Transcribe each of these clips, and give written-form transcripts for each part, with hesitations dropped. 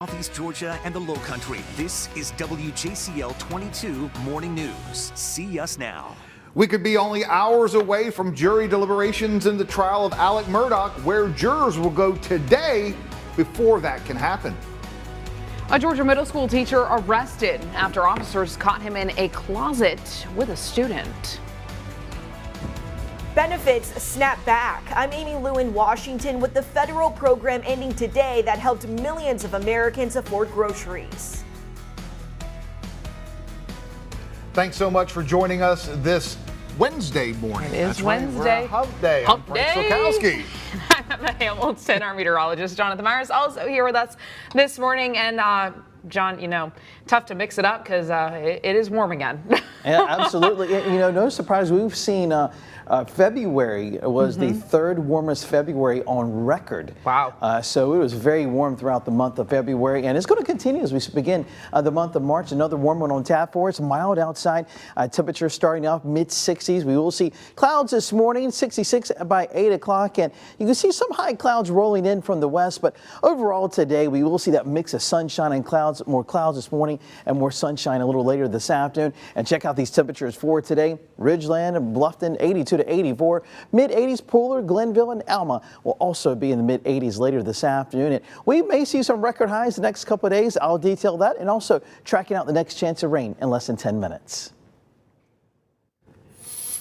Southeast Georgia and the Lowcountry. This is WJCL 22 Morning News. See us now. We could be only hours away from jury deliberations in the trial of Alec Murdaugh, where jurors will go today before that can happen. A Georgia middle school teacher arrested after officers caught him in a closet with a student. Benefits snap back. I'm Amy Lou in Washington with the federal program ending today that helped millions of Americans afford groceries. Thanks so much for joining us this Wednesday morning. It is That's Wednesday. Right. We're on Hump Day. Hump I'm Frank Day. Sokowski. I'm Emma Hamilton. Our meteorologist Jonathan Myers also here with us this morning. And John, tough to mix it up because it is warm again. Yeah, absolutely. No surprise. We've seen February was the third warmest February on record. Wow. So it was very warm throughout the month of February, and it's going to continue as we begin the month of March. Another warm one on tap for us. Mild outside. Temperature starting off mid-60s. We will see clouds this morning, 66 by 8 o'clock, and you can see some high clouds rolling in from the west. But overall today, we will see that mix of sunshine and clouds. More clouds this morning and more sunshine a little later this afternoon. And check out these temperatures for today. Ridgeland and Bluffton, 82 to 84. Mid-80s, Pooler, Glenville, and Alma will also be in the mid-80s later this afternoon. And we may see some record highs the next couple of days. I'll detail that and also tracking out the next chance of rain in less than 10 minutes.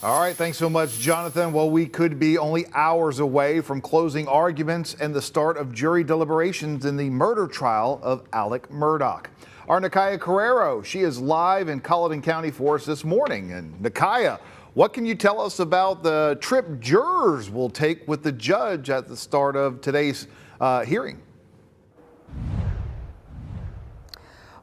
All right, thanks so much, Jonathan. Well, we could be only hours away from closing arguments and the start of jury deliberations in the murder trial of Alec Murdaugh. Our Nakaya Carrero, she is live in Colleton County for us this morning. And Nakaya, what can you tell us about the trip jurors will take with the judge at the start of today's hearing?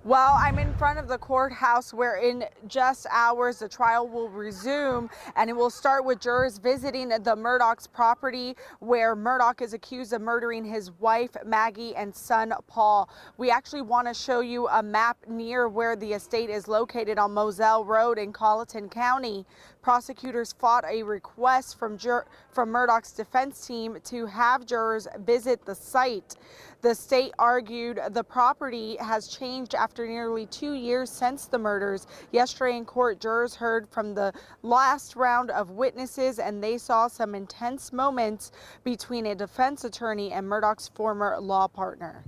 Well, I'm in front of the courthouse where in just hours the trial will resume, and it will start with jurors visiting the Murdaugh's property where Murdaugh is accused of murdering his wife Maggie and son Paul. We actually want to show you a map near where the estate is located on Moselle Road in Colleton County. Prosecutors fought a request from Murdaugh's defense team to have jurors visit the site. The state argued the property has changed after nearly 2 years since the murders. Yesterday in court, jurors heard from the last round of witnesses, and they saw some intense moments between a defense attorney and Murdaugh's former law partner.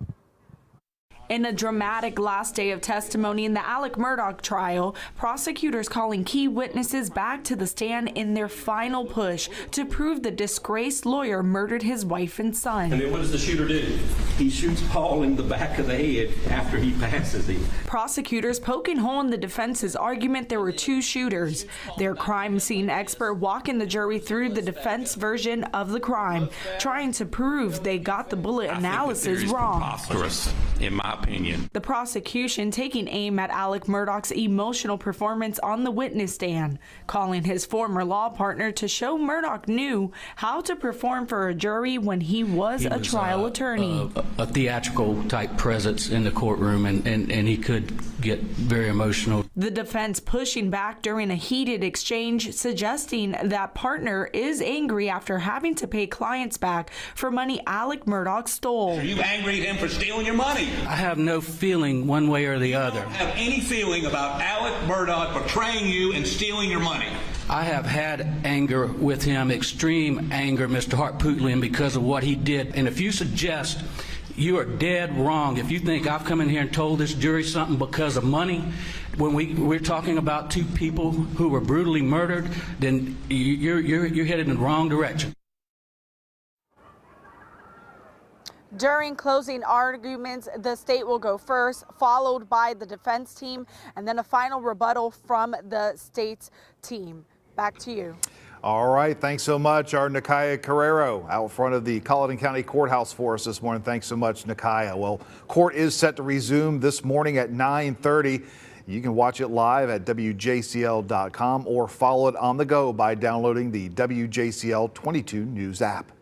In a dramatic last day of testimony in the Alec Murdaugh trial, prosecutors calling key witnesses back to the stand in their final push to prove the disgraced lawyer murdered his wife and son. And then what does the shooter do? He shoots Paul in the back of the head after he passes him. Prosecutors poking hole in the defense's argument there were two shooters. Their crime scene expert walking the jury through the defense version of the crime, trying to prove they got the bullet analysis wrong. Preposterous, in my opinion. The prosecution taking aim at Alec Murdaugh's emotional performance on the witness stand, calling his former law partner to show Murdaugh knew how to perform for a jury when he was a trial attorney. A theatrical type presence in the courtroom, and he could get very emotional. The defense pushing back during a heated exchange, suggesting that partner is angry after having to pay clients back for money Alec Murdaugh stole. Are you angry at him for stealing your money? I have no feeling one way or the other. I don't have any feeling about Alec Murdaugh betraying you and stealing your money. I have had anger with him, extreme anger, Mr. Hart-Pootlian, because of what he did. And if you suggest you are dead wrong if you think I've come in here and told this jury something because of money, when we're talking about two people who were brutally murdered, then you're headed in the wrong direction. During closing arguments, the state will go first, followed by the defense team, and then a final rebuttal from the state's team. Back to you. All right, thanks so much. Our Nakaya Carrero out front of the Colleton County Courthouse for us this morning. Thanks so much, Nakaya. Well, court is set to resume this morning at 9:30. You can watch it live at WJCL.com or follow it on the go by downloading the WJCL 22 News app.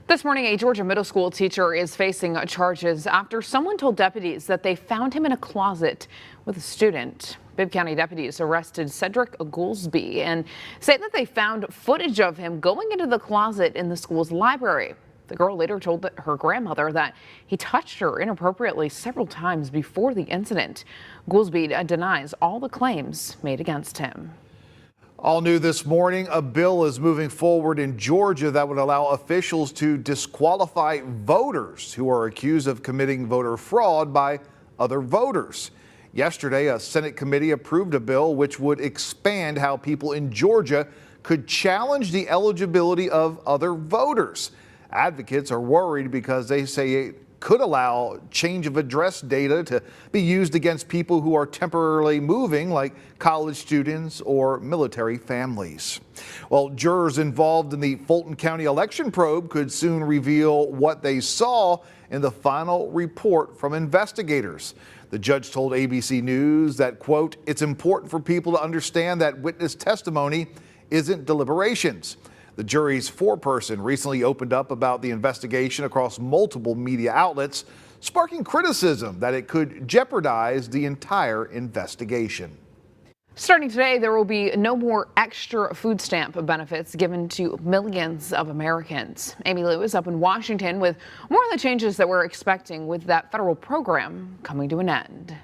This morning, a Georgia middle school teacher is facing charges after someone told deputies that they found him in a closet with a student. Bibb County deputies arrested Cedric Goolsby and say that they found footage of him going into the closet in the school's library. The girl later told her grandmother that he touched her inappropriately several times before the incident. Goolsby denies all the claims made against him. All new this morning, a bill is moving forward in Georgia that would allow officials to disqualify voters who are accused of committing voter fraud by other voters. Yesterday, a Senate committee approved a bill which would expand how people in Georgia could challenge the eligibility of other voters. Advocates are worried because they say it could allow change of address data to be used against people who are temporarily moving, like college students or military families. Well, jurors involved in the Fulton County election probe could soon reveal what they saw in the final report from investigators. The judge told ABC News that, quote, "It's important for people to understand that witness testimony isn't deliberations." The jury's foreperson recently opened up about the investigation across multiple media outlets, sparking criticism that it could jeopardize the entire investigation. Starting today, there will be no more extra food stamp benefits given to millions of Americans. Amy Lou is up in Washington with more of the changes that we're expecting with that federal program coming to an end.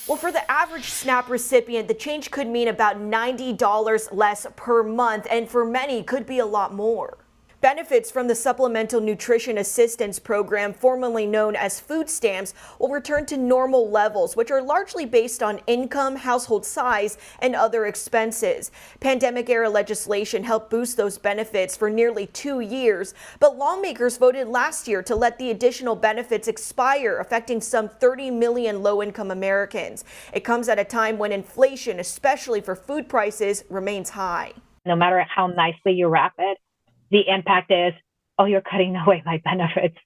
Well, for the average SNAP recipient, the change could mean about $90 less per month, and for many could be a lot more. Benefits from the Supplemental Nutrition Assistance Program, formerly known as food stamps, will return to normal levels, which are largely based on income, household size, and other expenses. Pandemic-era legislation helped boost those benefits for nearly 2 years, but lawmakers voted last year to let the additional benefits expire, affecting some 30 million low-income Americans. It comes at a time when inflation, especially for food prices, remains high. No matter how nicely you wrap it, the impact is, oh, you're cutting away my benefits,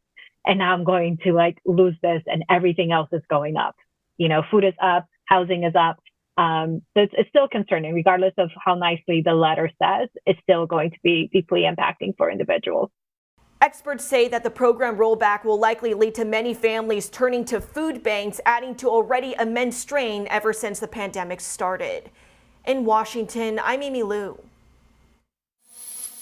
and now I'm going to lose this, and everything else is going up. You know, food is up, housing is up. So it's still concerning, regardless of how nicely the letter says. It's still going to be deeply impacting for individuals. Experts say that the program rollback will likely lead to many families turning to food banks, adding to already immense strain ever since the pandemic started. In Washington, I'm Amy Lou.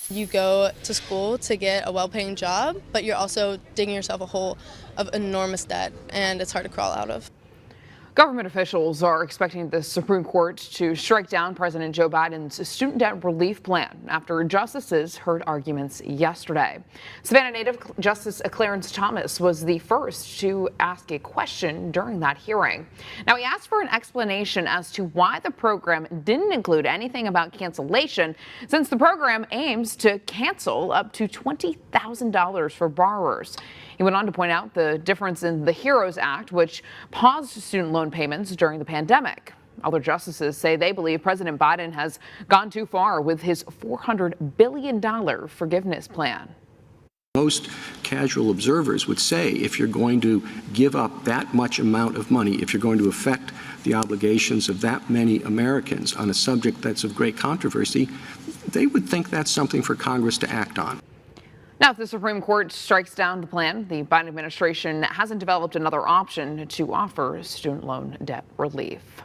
You go to school to get a well-paying job, but you're also digging yourself a hole of enormous debt, and it's hard to crawl out of. Government officials are expecting the Supreme Court to strike down President Joe Biden's student debt relief plan after justices heard arguments yesterday. Savannah native Justice Clarence Thomas was the first to ask a question during that hearing. Now, he asked for an explanation as to why the program didn't include anything about cancellation, since the program aims to cancel up to $20,000 for borrowers. He went on to point out the difference in the HEROES Act, which paused student loan payments during the pandemic. Other justices say they believe President Biden has gone too far with his $400 billion forgiveness plan. Most casual observers would say if you're going to give up that much amount of money, if you're going to affect the obligations of that many Americans on a subject that's of great controversy, they would think that's something for Congress to act on. Now, if the Supreme Court strikes down the plan, the Biden administration hasn't developed another option to offer student loan debt relief.